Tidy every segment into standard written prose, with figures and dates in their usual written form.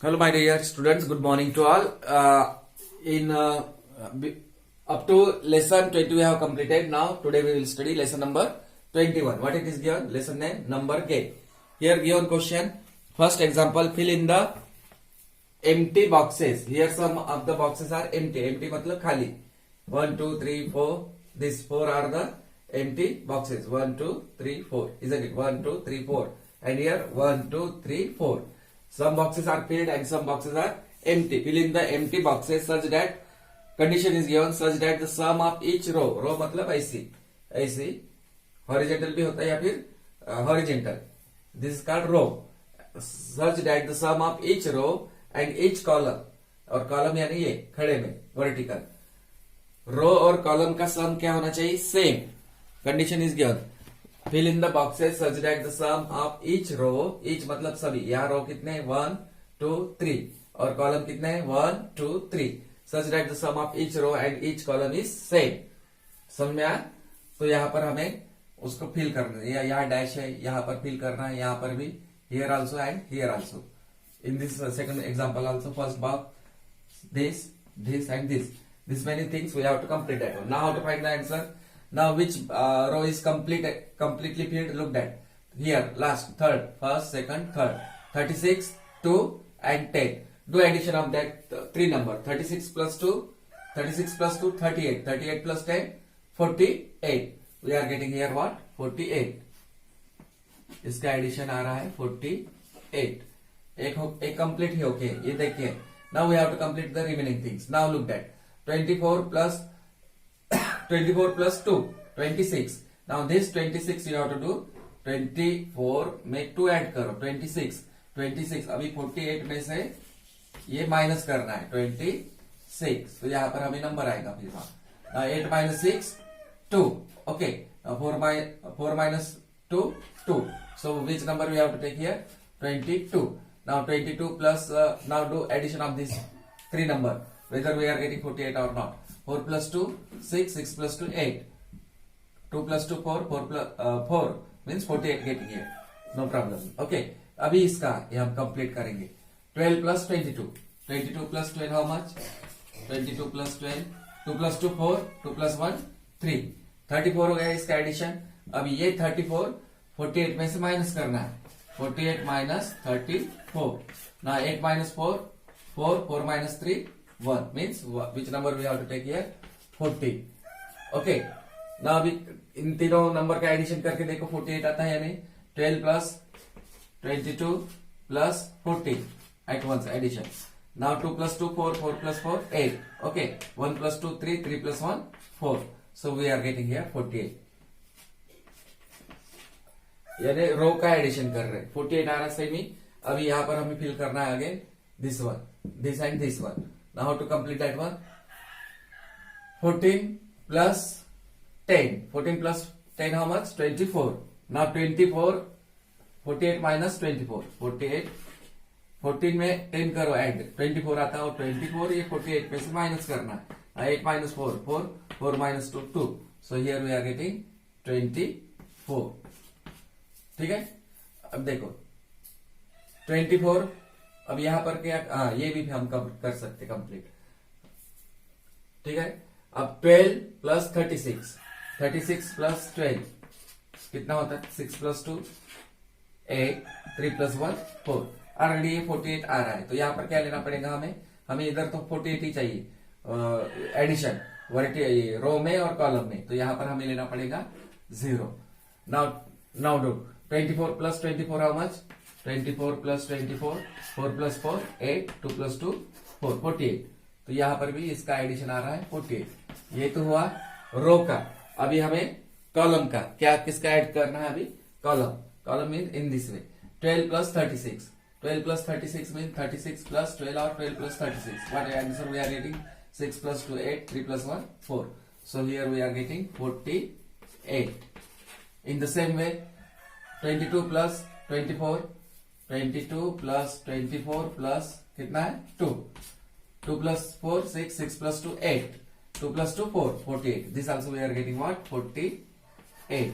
Hello, my dear students. Good morning to all. Up to lesson 20 we have completed. Now today we will study lesson number 21. What it is given? Lesson name number K. Here given question. First example: fill in the empty boxes. Here some of the boxes are empty. Empty मतलब खाली. 1, 2, 3, 4. These 4 are the empty boxes. 1, 2, 3, 4. Isn't it? 1, 2, 3, 4. And here 1, 2, 3, 4. Some boxes are filled and some boxes are empty. Fill in the empty boxes such that condition is given such that the sum of each row मतलब ऐसी horizontal भी होता है या फिर horizontal. This is called row. Such that the sum of each row and each column और column यानी ये खड़े में vertical. Row और column का sum क्या होना चाहिए? Same. Condition is given. Fill in the boxes such that the sum of each row, each मतलब सभी, यहाँ रो कितने हैं? 1, 2, 3 और कॉलम कितने हैं? 1, 2, 3. Such that the sum of each row and each column is same. समझ में आया? तो यहाँ पर हमें उसको फिल करना है. यहाँ डैश है, यहाँ पर फिल करना है, यहाँ पर भी, here also and here also. In this second example also, first box, this and this. This many things we have to complete that one. Now how to find the answer? Now which row is completely filled? Look at here, last, third, first, second, third. 36, 2 and 10. Do addition of that three number. 36 plus 2, 38. 38 plus 10, 48. We are getting here what? 48. इसका addition आ रहा है 48. एक complete ही okay. ये देखिए. Now we have to complete the remaining things. Now look at 24 plus 2, 26. Now this 26 you have to do 24 में 2 add करो 26. अभी 48 में से ये माइनस करना है 26. तो यहाँ पर हमें नंबर आएगा फिर वहां 8 minus 6 2. Okay. 4 minus 2 2. So which number we have to take here? 22. Now 22 plus now do addition of this three number whether we are getting 48 or not. 4 plus 2 6 plus 2 8. 2 plus 2 4 means 48 getting here. No problem. Okay. अभी इसका ये हम complete करेंगे. 12 plus 22. 22 plus 12 how much? 22 plus 12. 2 plus 2 4. 2 plus 1 3. 34 हो गया इसका addition. अभी ये 34 48 में से माइनस करना है. 48 minus 34. Now 8 minus 4 4 minus 3 1 means which number we have to take here? 40. Okay. Now अभी इन तीनों नंबर का एडिशन करके देखो 48 आता है या नहीं. 12 plus 22 plus 40 at once addition. Now 2 plus 2 4 plus 4 8. Okay. 1 plus 2 3 plus 1 4. So we are getting here 48. यानी रो का एडिशन कर रहे हैं. 48 आ रहा सेमी. अभी यहाँ पर हमें फिल करना है आगे this one, this and this one. Now how to complete that one? 14 plus 10. 14 plus 10 how much? 24. Now 24 48 minus 24. 48 14 में 10 करो ऐड 24 आता है और 24 ये 48 में से माइनस करना है. 8 minus 4 minus 2 2. So here we are getting 24. ठीक है. अब देखो 24. अब यहां पर क्या ये भी हम कर सकते कंप्लीट. ठीक है. अब 12 प्लस 36 प्लस 12 कितना होता है? 6 प्लस 2 8 3 प्लस 1 4. ऑलरेडी ये 48 आ रहा है तो यहां पर क्या लेना पड़ेगा हमें इधर तो 48 ही चाहिए एडिशन रो में और कॉलम में. तो यहां पर हमें लेना पड़ेगा 0. Now do 24 plus 24 how much? 24 plus 24 4 plus 4 8 2 plus 2 4 48. तो यहां पर भी इसका एडिशन आ रहा है 48. ये तो हुआ रो का. अभी हमें कॉलम का किसका ऐड करना है? अभी column mean in this way 12 plus 36. 12 plus 36 mean 36 plus 12 और 12 plus 36. What answer we are getting? 6 plus 2 8 3 plus 1 4. So here we are getting 48. In the same way 22 plus 24 22 plus 24 plus कितना है? 2 2 plus 4 6 plus 2 8 2 plus 2 4 48. This also we are getting what? 48.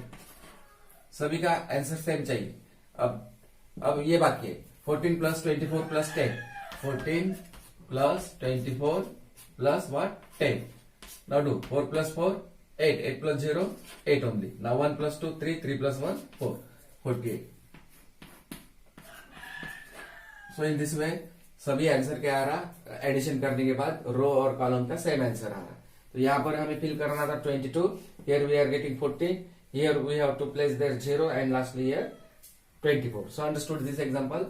सभी का answer same चाहिए. अब ये बाकी है 14 plus 24 plus 10 14 plus 24 plus what? 10. Now do 4 plus 4, 8. 8 plus 0, 8 only. Now 1 plus 2, 3. 3 plus 1, 4. 48. So in this way सभी आंसर क्या आ रहा, एडिशन करने के बाद रो और कॉलम का सेम आंसर आ रहा. तो यहाँ पर हमें फिल करना था 22. Here we are getting 14. Here we have to place their 0 and lastly here 24. So understood this example,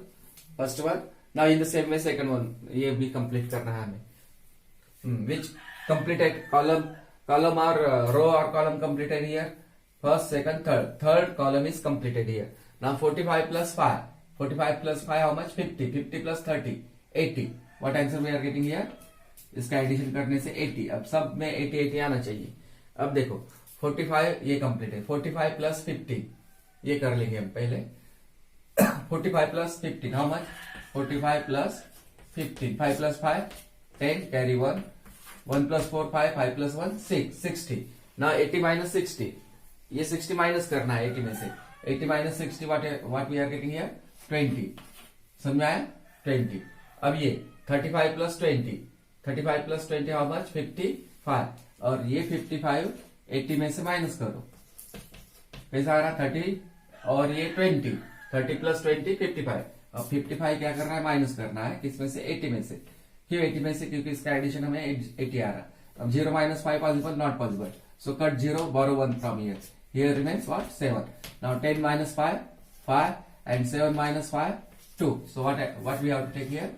first one. Now in the same way second one, ये भी complete करना है हमें. Which completed column or row or column completed here? First, second, third. Third column is completed here. Now 45 plus 5. 45 plus 5 how much? 50. 50 plus 30. 80. What answer we are getting here? इसका addition करने से 80. अब सब में 80 आना चाहिए. अब देखो 45 ये कंप्लीट है. 45 प्लस 50 ये कर लेंगे हम पहले. 45 plus 15 how much? 45 plus 15. 5 plus 5 10 carry 1. 1 plus 4 5. 5 plus 1 6. 60. ना 80 माइनस 60. ये 60 माइनस करना है 80 में से. 80 minus 60 what we are getting here? 20. समझ में आया? 20. अब ये 35 प्लस 20. 35 plus 20 how much? 55. और ये 55 80 में से माइनस करो. कैसा आ रहा? 30 और ये 20. 30 प्लस 20 55. अब 55 क्या करना है? माइनस करना है. किसमें से? 80 में से. क्यों 80 में से? क्योंकि इसका एडिशन हमें 80 आ रहा. अब 0 minus 5 possible? Not possible. So cut 0, borrow 1 from here. Here remains what? 7. Now 10 minus 5, 5, and 7 minus 5, 2. So what we have to take here?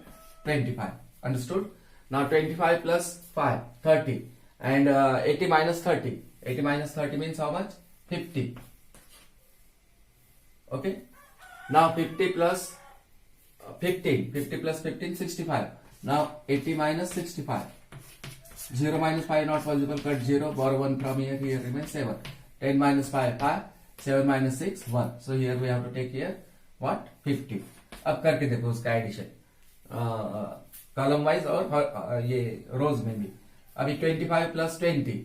25. Understood? Now 25 plus 5, 30. And 80 minus 30. 80 minus 30 means how much? 50. Okay? Now 50 plus 15. 50 plus 15, 65. Now 80 minus 65. 0 minus 5 not possible. Cut 0. Borrow 1 from here. Here remains 7. 10 minus 5, 5. 7 minus 6, 1. So here we have to take here what? 50. अब करके देखो उसका addition column wise और ये रोज में भी. अभी 25 plus 20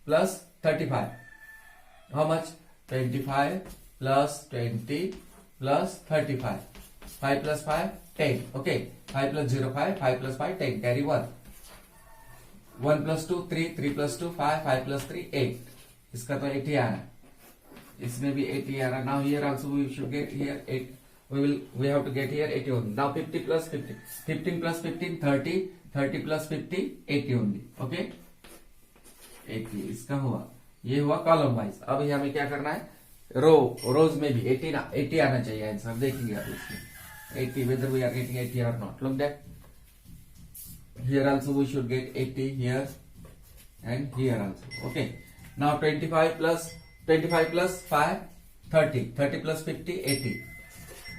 plus 35 how much? 25 plus 20 plus 35. 5 plus 5 10. Okay. 5 plus 0 5. 5 plus 5 10. Carry 1. 1 plus 2 3. 3 plus 2 5. 5 plus 3 8. इसका तो 80 आ रहा है. इसमें भी 80 आ रहा. Now here also we should get here 8. We have to get here 80 only. Now 50 plus 50. 15 plus 15 30. 30 plus 50 80 only. Okay? 80 इसका हुआ. ये हुआ कॉलम वाइज. अब यहाँ हमें क्या करना है? रोज में भी 80 आना चाहिए आंसर. देखेंगे आप इसमें 80 whether we are getting 80 or not. Look that. Here also we should get 80 here and here also. Okay. Now 25 plus 5 30. 30 plus 50 80.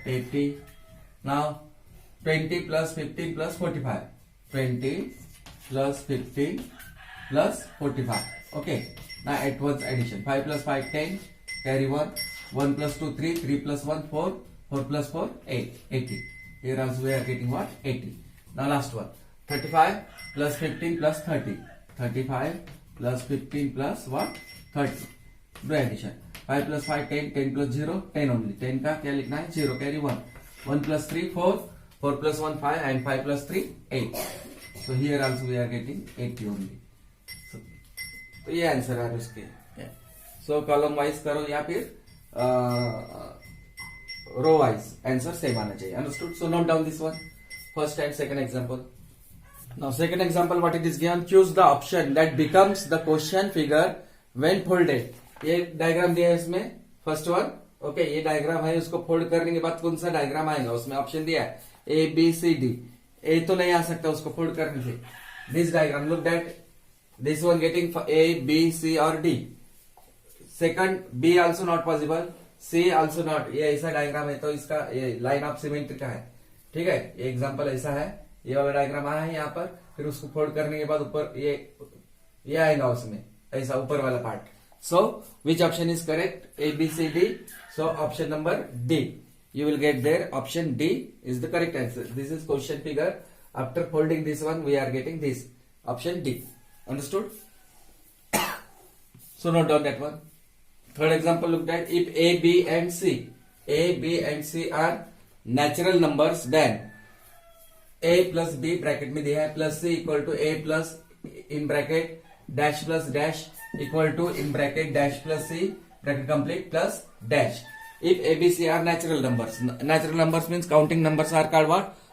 80. Now 20 plus 15 plus 45. 20 plus 15 plus 45. Okay. Now at once addition. 5 plus 5 10. Carry 1. 1 plus 2 3. 3 plus 1 4. 4 plus 4 8. 80. Here also we are getting what? 80. Now last one. 35 plus 15 plus 30. 35 plus 15 plus what? 30. Do addition. 5 plus 5 10. 10 plus 0 10 only. 10 का क्या लिखना है? 0 carry 1. 1 plus 3 4. 4 plus 1 5 and 5 plus 3 8. So here also we are getting 80 only. So तो ये answer है उसके. So column wise करो या फिर रो वाइज आंसर सेम आना चाहिए. Understood? So note down this one. First and second example. Now second example, what it is given? Choose the option that becomes the question figure when folded. ये diagram दिया है इसमें. First one. Okay. ये diagram है. उसको fold करने के बाद कौन सा डायग्राम आएगा? उसमें ऑप्शन दिया है ए बी सी डी. ए तो नहीं आ सकता उसको फोल्ड करने से. This diagram look that this one getting A B C और D. Second B also not possible. C also not. ये ऐसा डायग्राम है तो इसका ये लाइन ऑफ सिमेट्री का है. ठीक है. ये एग्जांपल ऐसा है. ये वाला डायग्राम आया है यहाँ पर. फिर उसको फोल्ड करने के बाद ऊपर ये आएगा उसमें ऐसा ऊपर वाला part. So which option is correct? A, B, C, D. So option number D. You will get there. Option D is the correct answer. This is question figure. After folding this one, we are getting this. Option D. Understood? So note down that one. Third example looked at. If A, B and C are natural numbers, then a plus b bracket में दिया है plus c equal to a plus in bracket dash plus dash equal to in bracket dash plus c bracket complete plus dash. If a b c are natural numbers means counting numbers are called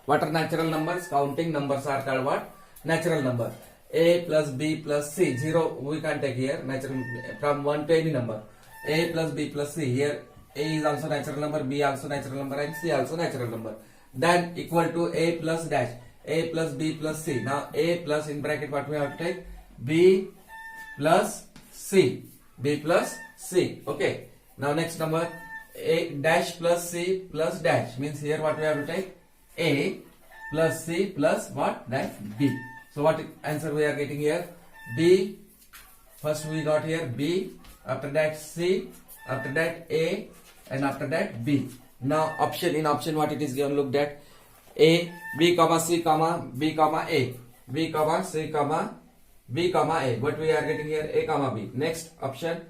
what are natural numbers? Counting numbers are called what? Natural number. A plus b plus c, 0 we can take here, natural from 1 to any number. A plus b plus c, here a is also natural number, b also natural number and c also natural number. Then equal to a plus dash, a plus b plus c. Now a plus in bracket what we have to take? b plus c, b plus c. Okay. Now next number, a dash plus c plus dash means here what we have to take? A plus c plus what? Dash b. So what answer we are getting here? B. First we got here b, after that c, after that a, and after that b. Now option, in option what it is given, look at a, b comma c comma b comma a, b comma c comma b comma a. What we are getting here? A comma b. Next option,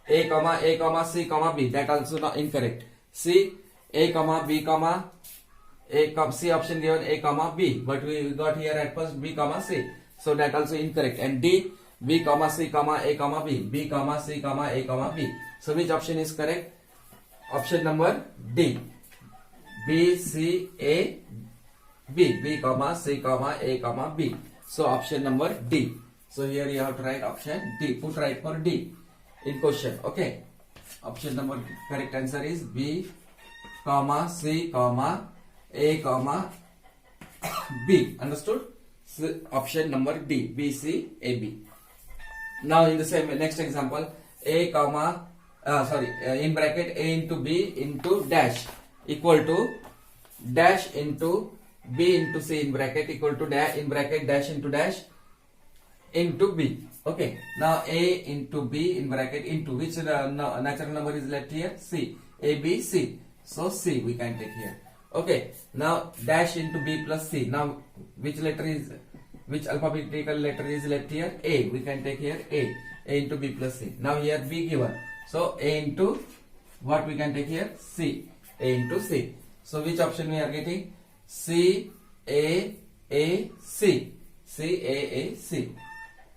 a comma c comma b, that also not incorrect. C, a comma b comma a comma c, option given a comma b, but we got here at first b comma c, so that also incorrect. And D, b comma c comma a comma b, b comma c comma a comma b. So which option is correct? Option number D, b c a b, b comma c comma a comma b. So option number D. So here you have to write option D, put right for D in question. Okay, option number correct answer is b comma c comma a comma b. Understood? So option number D, b c a b. Now in the same next example, a comma in bracket a into b into dash equal to dash into b into c in bracket equal to dash in bracket dash into b. Okay, now a into b in bracket into which natural number is left here? C, a b c, so c we can take here. Okay, now dash into b plus c. Now which alphabetical letter is left here? A, we can take here a into b plus c. Now here b given, so a into what we can take here? C, a into c. So which option we are getting? C a c, c a c.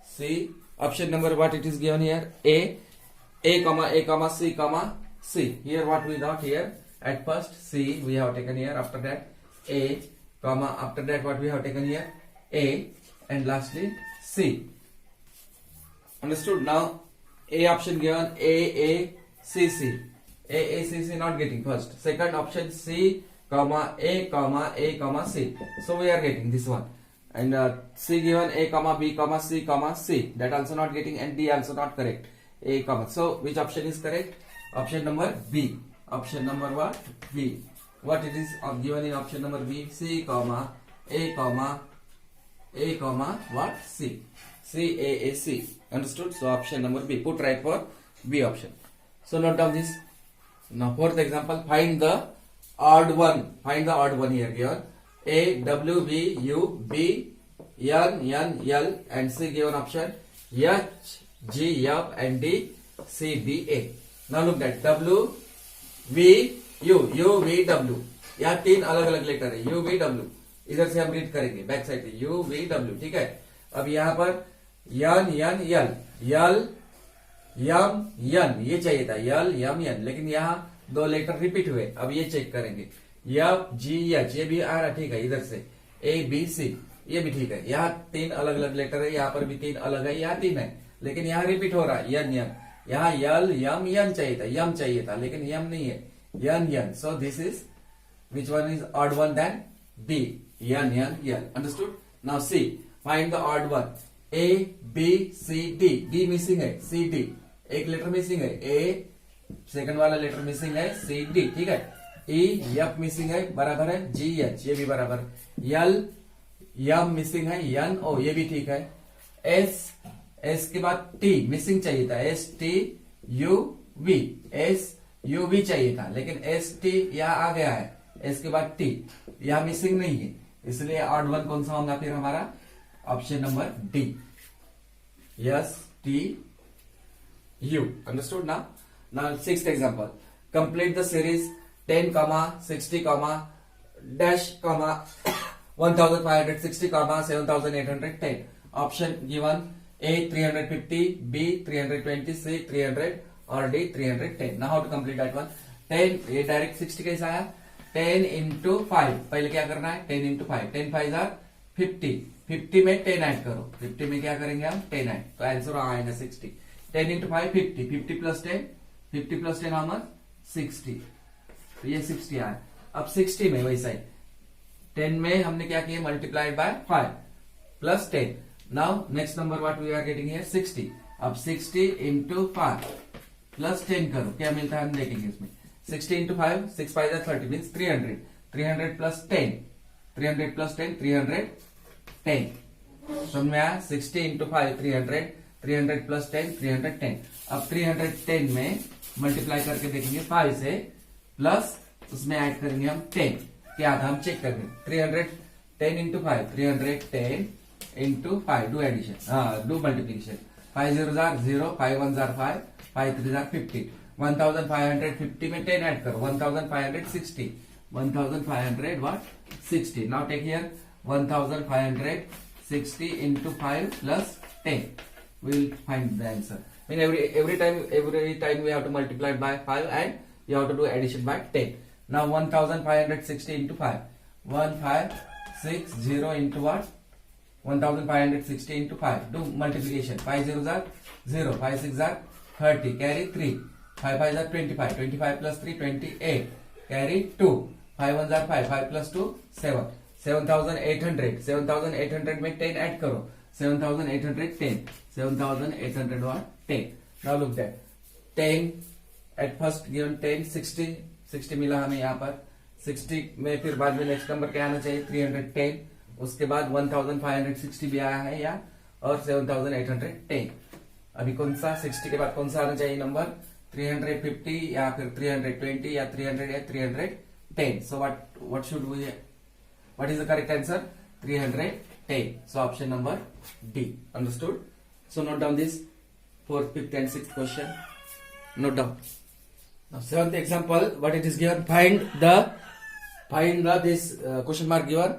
C, option number what it is given here? A comma c comma c. Here what we got here? At first c we have taken here, after that a comma, after that what we have taken here? A, and lastly c. Understood? Now a option given a c c, a c c not getting first. Second option c comma a comma c. So we are getting this one. And c given a comma b comma c, that also not getting, and d also not correct. A comma. So which option is correct? Option number B. Option number what? B. What it is given in option number B? C comma what? C. C a c. Understood? So option number B. Put right for B option. So note down this. Now fourth example, find the odd one. Find the odd one here given. A, W, V, U, B, N, L, and C given option. H, G, F, and D, C, D, A. Now look at W, V, U, V, W. यहाँ तीन अलग अलग letter है, U, V, W. इधर से हम read करेंगे back side पे, U, V, W. ठीक है. अब यहाँ पर N, L, M, N ये चाहिए था, L, M, N, लेकिन यहाँ दो लेटर रिपीट हुए. अब ये चेक करेंगे. F, G, H ये भी आ रहा, ठीक है. इधर से A, B, C ये भी ठीक है. यहाँ तीन अलग अलग लेटर है, यहाँ पर भी तीन अलग है, यहाँ तीन है, लेकिन यहाँ रिपीट हो रहा है. N, यहाँ L, M, N चाहिए था, लेकिन M नहीं है. N. So this is, which one is odd one? Then B. N, L. Understood? Now C. Find the odd one. A, B, C, D. D missing है, C, D एक letter missing है. A second वाला letter missing है, C, D. ठीक है. E, F missing है, बराबर है. G, H ये भी बराबर. L, M मिसिंग है, N, O ये भी ठीक है. S के बाद T मिसिंग चाहिए था, S, T, U, V. S, U, V चाहिए था, लेकिन S, T यहाँ आ गया है. S के बाद T यहाँ मिसिंग नहीं है, इसलिए ऑड वन कौन सा होगा फिर हमारा? Option number D. S, T, U. Understood now? Now sixth example. Complete the series 10, 60, dash, 1560 comma 7810. Option given A 350, B 320, C 300 or D 310. Now how to complete that one? 10 ये direct 60 कैसा आया? 10 into 5. पहले क्या करना है? 10 into 5. 10 5 are 50. 50 में 10 add करो. 50 में क्या करेंगे हम? 10 ऐड. तो आंसर आएगा 60. 10 into 5 50. 50 plus 10. 50 plus 10 how much? 60. तो ये 60 आया. अब 60 में वैसा ही 10 में हमने क्या किया? Multiplied by 5 plus 10. Now next number what we are getting here 60. अब 60 into 5 प्लस 10 करो, क्या मिलता है हम देखेंगे इसमें. 60 into 5, 6 5 are 30 means 300. 300 plus 10. 300 plus 10, 310. समझ में आया? 60 into 5, 300. 300 plus 10, 310. अब 310 में मल्टीप्लाई करके देखेंगे 5 से प्लस उसमें ऐड करेंगे हम 10. क्या था हम चेक करेंगे. 310 into 5, 310 into 5. Do addition. Do multiplication. 5 zeros are 0, 5 ones are 5, 5 threes are 50. 1550 में 10 ऐड करो. 1560. 1500 what? 60. Now take here 1560 into 5 plus 10. We will find the answer. I mean every time we have to multiply by 5 and you have to do addition by 10. Now 1560 into 5. 1560 into what? 1560 into 5. Do multiplication. 5 zeros are 0. 5 6 are 30. Carry 3. 5 5 are 25. 25 plus 3 28. Carry 2. 5 ones are 5. 5 plus 2 7. 7800. 7800 में 10 add करो. 7810. 7800 what? 10. Now look that. 10 at first given 10 60. 60 मिला हमें यहाँ पर. 60 में फिर बाद में नेक्स्ट नंबर क्या आना चाहिए? 310. उसके बाद 1560 भी आया है या और 7810. अभी कौन सा 60 के बाद कौन सा आना चाहिए नंबर? 350 या फिर 320 या 300 या 310. So what should we? What is the correct answer? 310. So option number D. Understood? So note down this 4th, 5th and 6th question. Note down. Now 7th example, what it is given? Find the this question mark given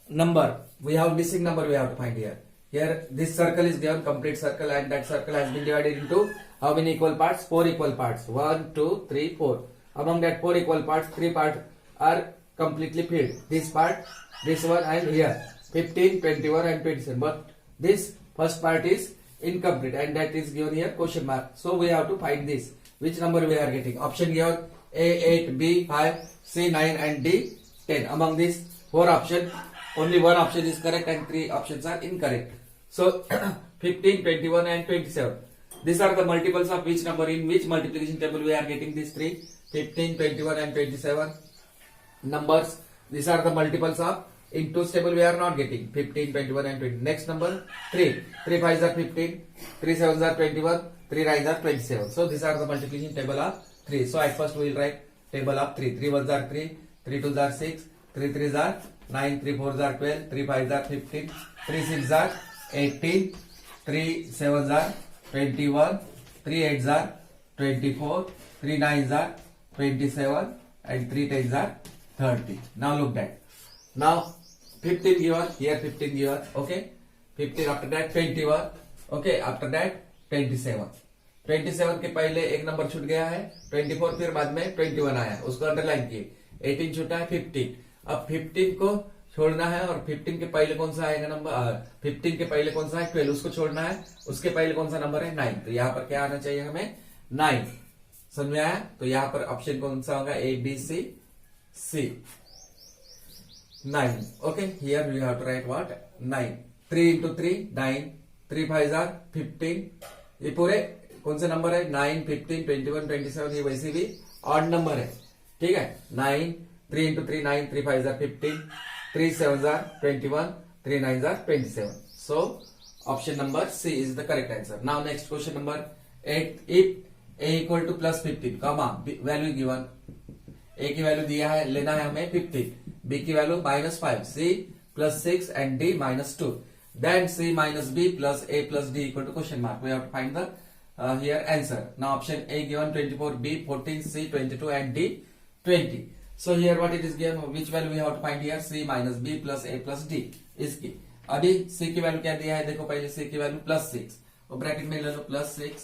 number. We have missing number we have to find here. Here this circle is given complete circle and that circle has been divided into how many equal parts? 4 equal parts. 1, 2, 3, 4. Among that 4 equal parts, 3 parts are completely filled. This part, this one and here. 15, 21 and 27. But this first part is incomplete and that is given here question mark. So we have to find this. Which number we are getting? Option given A 8, B 5, C 9 and D 10. Among these 4 options, only one option is correct and 3 options are incorrect. So 15, 21 and 27. These are the multiples of which number? In which multiplication table we are getting these 3? 15, 21 and 27 numbers. These are the multiples of. In 2's table we are not getting 15, 21 and 20. Next number 3. 3 5s are 15, 3 7s are 21, 3 9s are 27. So these are the multiplication table of 3. So at first we will write table of 3. 3 1s are 3, 3 2s are 6, 3 3s are 9, 3 4s are 12, 3 5s are 15, 3 6s are 18, 3 7s are 21, 3 8s are 24, 3 9s are 27 and 3 10s are 30. Now look that. Now 15 given, here 15 given, okay. 15 after that 21, okay. After that 27. 27 के पहले एक number छूट गया है. 24 फिर बाद में 21 आया, उसको अंडरलाइन किए. 18 छूटा है 15. अब 15 को छोड़ना है और 15 के पहले कौन सा आएगा नंबर? 15 के पहले कौन सा है? 12. उसको छोड़ना है. उसके पहले कौन सा नंबर है? 9. तो यहाँ पर क्या आना चाहिए हमें? 9. समझ में आया? तो यहाँ पर ऑप्शन कौन सा होगा? A B C C. 9. Okay, here we have to write what? 9. 3 into 3 9. 3 5s are 15. ये पूरे कौन से नंबर है? 9, 15, 21, 27. ये वैसे भी ऑड नंबर है. ठीक है. 9. 3 into 3 9. 3 5s are 15. 3 7s are 21. 3 9s are 27. So option number C is the correct answer. Now next question number 8. If A equal to plus 15, comma value given. A की value दिया है, लेना है हमें 15. B की value -5, C plus 6 and D -2. Then C minus B plus A plus D equal to question mark. We have to find the here answer. Now option A given 24, B 14, C 22 and D 20. So here what it is given, which value we have to find here, c minus b plus a plus d इसकी. अभी c की value क्या दिया है, देखो पहले c की value +6 और ब्रैकेट में ले लो +6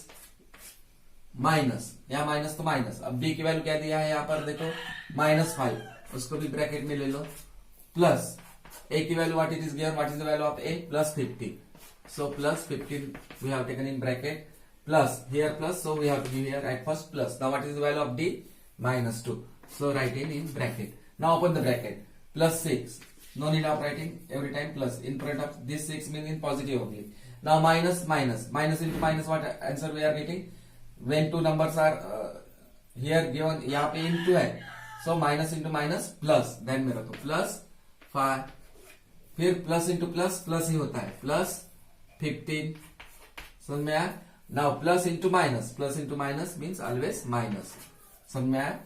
माइनस, यहाँ माइनस तो माइनस. अब b की वैल्यू क्या दिया है यहाँ पर देखो -5, उसको भी ब्रैकेट में ले लो प्लस a की value what it is given, what is the value of a, +15. So +15 we have taken in bracket, plus here plus, so we have to give here at first plus. Now what is the value of d, -2. So write in bracket. Now open the bracket, +6. No need of writing every time plus. In front of this 6 means in positive only. Now minus into minus, what answer we are getting? When two numbers are here given, यहाँ पे into है, so minus into minus plus, then मेरा तो +5, फिर plus into plus plus ही होता है, +15. समझ में आया? Now plus into minus means always minus. समझ में आया?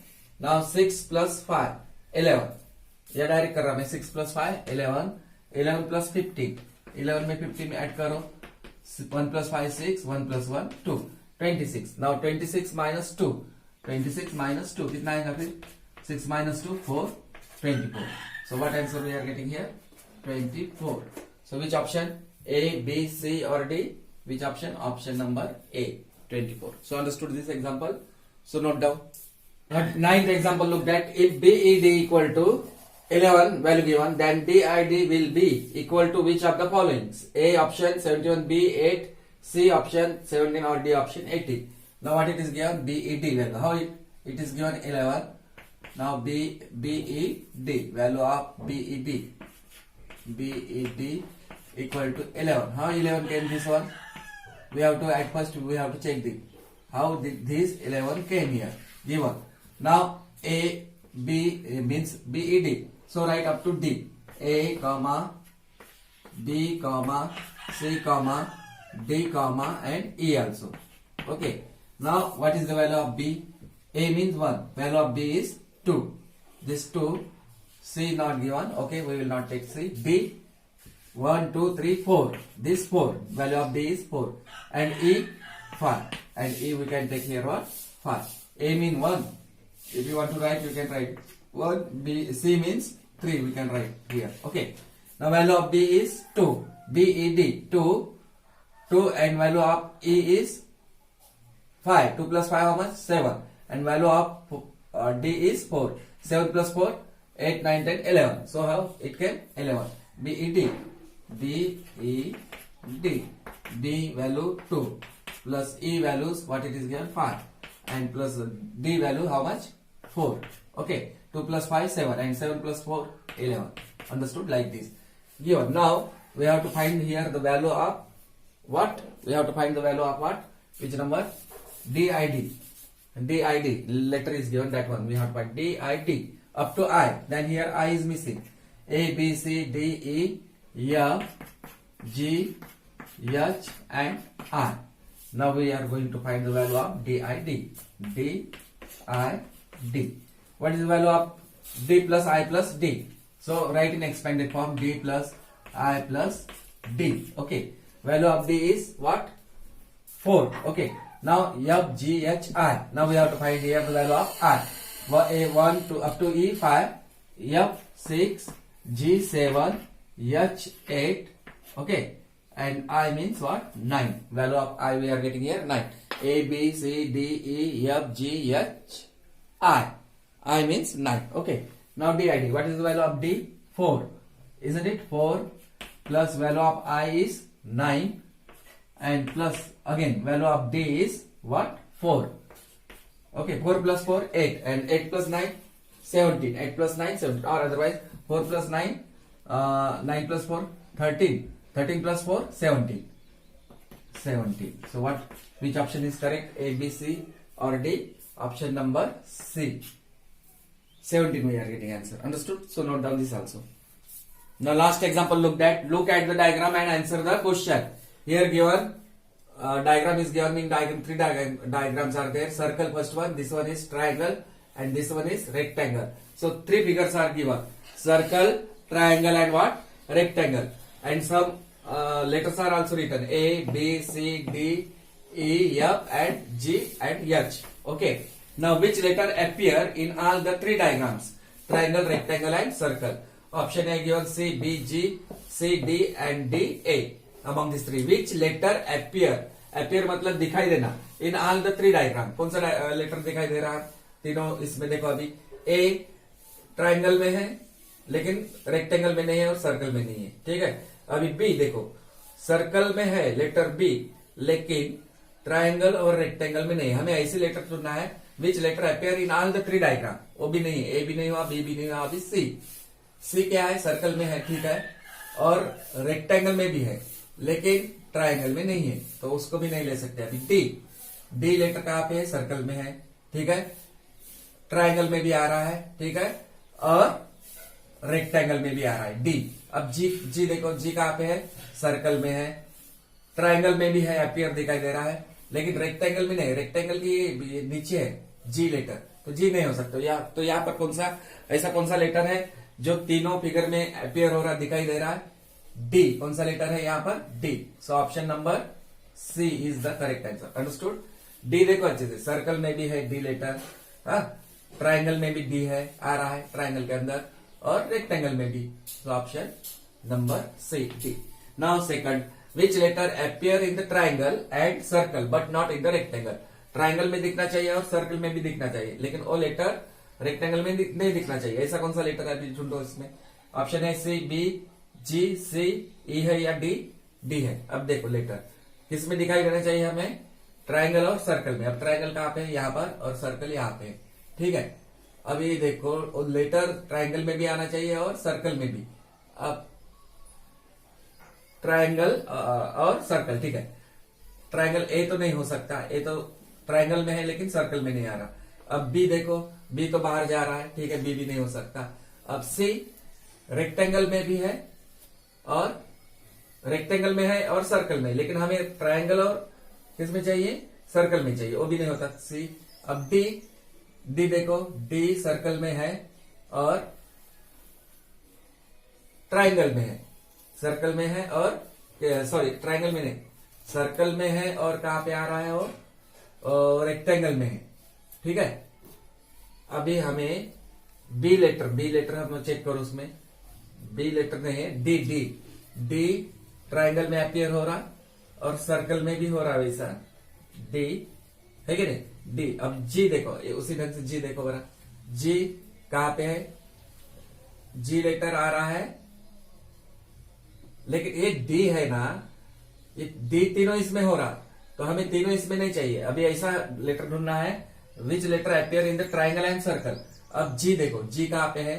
Now 6 plus 5 11. या डायरेक्ट कर रहा मैं, 6 plus 5 11, 11 plus 15, 11 में 15 में ऐड करो, 1 plus 5 6, 1 plus 1 2, 26. Now 26 minus 2, 26 minus 2 कितना आएगा फिर, 6 minus 2 4, 24. So what answer we are getting here, 24. So which option, A, B, C or D? Which option? Option number A, 24. So understood this example? So note down. Ninth example looked at, if BED equal to 11 value given, then DID will be equal to which of the following? A option 71, B 8, C option 17 or D option 18. Now what it is given, BED value. How it is given 11. Now BED value of BED equal to 11. How 11 came this one? We have to, at first we have to check how this 11 came here given. Now A, B means BED. So write up to D. A comma B comma C comma D comma and E also. Okay. Now what is the value of B? A means 1. Value of B is 2. This 2. C not given. Okay, we will not take C. D 1, 2, 3, 4. This 4. Value of D is 4. And E 5. And E we can take here what? 5. A means 1. If you want to write, you can write 1. B, C means 3. We can write here. Okay. Now value of D is 2. BED 2. 2 and value of E is 5. 2 plus 5 how much? 7. And value of D is 4. 7 plus 4, 8, 9, 10, 11. So how it came? 11. BED. D value 2 plus E values what it is given 5 and plus D value how much? 4. Okay. 2 plus 5 7 and 7 plus 4 11. Understood? Like this. Given. Now we have to find here the value of what? We have to find the value of what? Which number? DID. DID letter is given, that one we have to find. DID up to I. Then here I is missing. A, B, C, D, E, F, G, H and I. Now we are going to find the value of DID. DID. What is the value of D plus I plus D? So write in expanded form, D plus I plus D. Okay. Value of D is what? 4. Okay. Now F, G, H, I. Now we have to find here the value of I. A1 to up to E 5, F 6, G 7, H 8. Okay. And I means what? 9. Value of I we are getting here 9. A, B, C, D, E, F, G, H, I. I means 9. Okay. Now DID. What is the value of D? 4. Isn't it? 4 plus value of I is 9 and plus again value of D is what? 4. Okay. 4 plus 4 8 and 8 plus 9 17. 8 plus 9 17 or otherwise 4 plus 9 9 plus 4 13. 13 plus 4 17. 17. So what? Which option is correct? A, B, C or D? Option number C. 17 we are getting answer. Understood? So note down this also. Now last example looked at. Look at the diagram and answer the question. Here given diagram is given in diagram. Three diagrams are there. Circle first one. This one is triangle and this one is rectangle. So three figures are given. Circle, triangle and what? Rectangle. And some letters are also written. A, B, C, D, E, F and G and H. Okay. Now which letter appear in all the three diagrams? triangle, rectangle and circle. Option A given C, B, G, C, D and D, A. Among these three, which letter appear? Appear मतलब दिखाई देना. In all the three diagram. कौन सा letter दिखाई दे रहा है? तीनों इसमें देखो अभी. A ट्राइंगल में है, लेकिन रेक्टेंगल में नहीं है और सर्कल में नहीं है. ठीक है. अभी B देखो, सर्कल में है लेटर B, लेकिन ट्राइंगल और रेक्टेंगल में नहीं. हमें ऐसे लेटर चुनना है which letter appear in all the three diagram. वो भी नहीं है, ए भी नहीं हुआ, बी भी नहीं हुआ. अभी सी. सी क्या है? सर्कल में है, ठीक है, और रेक्टेंगल में भी है, लेकिन ट्राइंगल में नहीं है, तो उसको भी नहीं ले सकते. अभी डी. डी लेटर कहां पे है? सर्कल में है, ठीक है, ट्राइंगल में भी आ रहा है, ठीक है, और रेक्टेंगल में भी आ रहा है. डी. अब जी. जी देखो, जी कहां पे है? सर्कल में है, ट्राइंगल में भी है, अपियर दिखाई दे रहा है, लेकिन रेक्टेंगल में नहीं. रेक्टेंगल की नीचे है जी लेटर, तो जी नहीं हो सकता. तो यहाँ पर कौन सा, ऐसा कौन सा लेटर है जो तीनों फिगर में अपियर हो रहा दिखाई दे रहा है? डी. कौन सा लेटर है यहाँ पर? D. So option number C is the correct answer. Understood? D देखो अच्छे से, सर्कल में भी है डी लेटर, ट्राइंगल में भी डी है, आ रहा है ट्राइंगल के अंदर, और रेक्टेंगल में भी. So option number C, D. Now second, which letter appear in the triangle and circle but not in the rectangle? Triangle में दिखना चाहिए और सर्कल में भी दिखना चाहिए, लेकिन वो लेटर रेक्टेंगल में नहीं दिखना चाहिए. ऐसा कौन सा लेटर है? अभी ढूंढो इसमें. ऑप्शन है सी, बी, जी, सी, ई है या डी? डी है. अब देखो लेटर किस में दिखाई देना चाहिए हमें? ट्राइंगल और सर्कल में. अब ट्राइंगल कहां पे है? यहाँ पर, और सर्कल यहाँ पे है, ठीक है. अभी देखो लेटर ट्राइंगल में भी आना चाहिए और सर्कल में भी. अब ट्राइंगल और सर्कल, ठीक है. ट्राइंगल ए तो नहीं हो सकता, ए तो ट्राइंगल में है लेकिन सर्कल में नहीं आ रहा. अब बी देखो, बी तो बाहर जा रहा है, ठीक है, बी भी नहीं हो सकता. अब सी रेक्टेंगल में भी है, और रेक्टेंगल में है और सर्कल में, लेकिन हमें ट्राइंगल और किस में चाहिए? सर्कल में चाहिए, वो भी नहीं होता. सी. अब डी. डी देखो, डी सर्कल में है और ट्राइंगल में है, सर्कल में है, और सॉरी ट्राइंगल में नहीं, सर्कल में है, और कहां पे आ रहा है? और रेक्टेंगल में है, ठीक है. अभी हमें बी लेटर हम चेक करो, उसमें बी लेटर नहीं है. डी. डी. डी ट्राइंगल में अपियर हो रहा और सर्कल में भी हो रहा, वैसा डी है कि नहीं? डी. अब जी देखो, उसी ढंग से जी देखो बरा. जी कहां पे है? जी लेटर आ रहा है, लेकिन ये डी है ना, ये डी तीनों इसमें हो रहा, तो हमें तीनों इसमें नहीं चाहिए. अभी ऐसा लेटर ढूंढना है which letter appear in the triangle and circle. अब जी देखो, जी कहां पे है?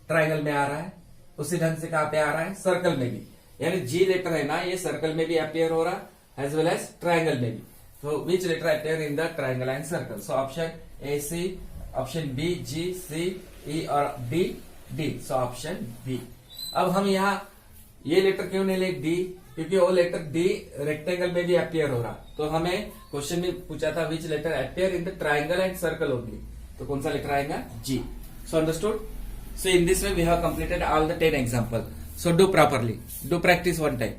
ट्राइंगल में आ रहा है, उसी ढंग से कहां पे आ रहा है? सर्कल में भी. यानी जी लेटर है ना, ये सर्कल में भी अपियर हो रहा एज वेल एज ट्राइंगल में भी. तो which letter appear in the triangle and circle? So option A C, option B G, C, E और D, D. So option B. अब हम यहाँ ये लेटर क्यों नहीं ले? डी, क्योंकि वो लेटर डी रेक्टेंगल में भी अपियर हो रहा. तो हमें क्वेश्चन में पूछा था which letter appear in the triangle and circle only, तो कौन सा लेटर आएगा? G. So understood? So in this way we have completed all the 10 example. So do properly, do practice one time.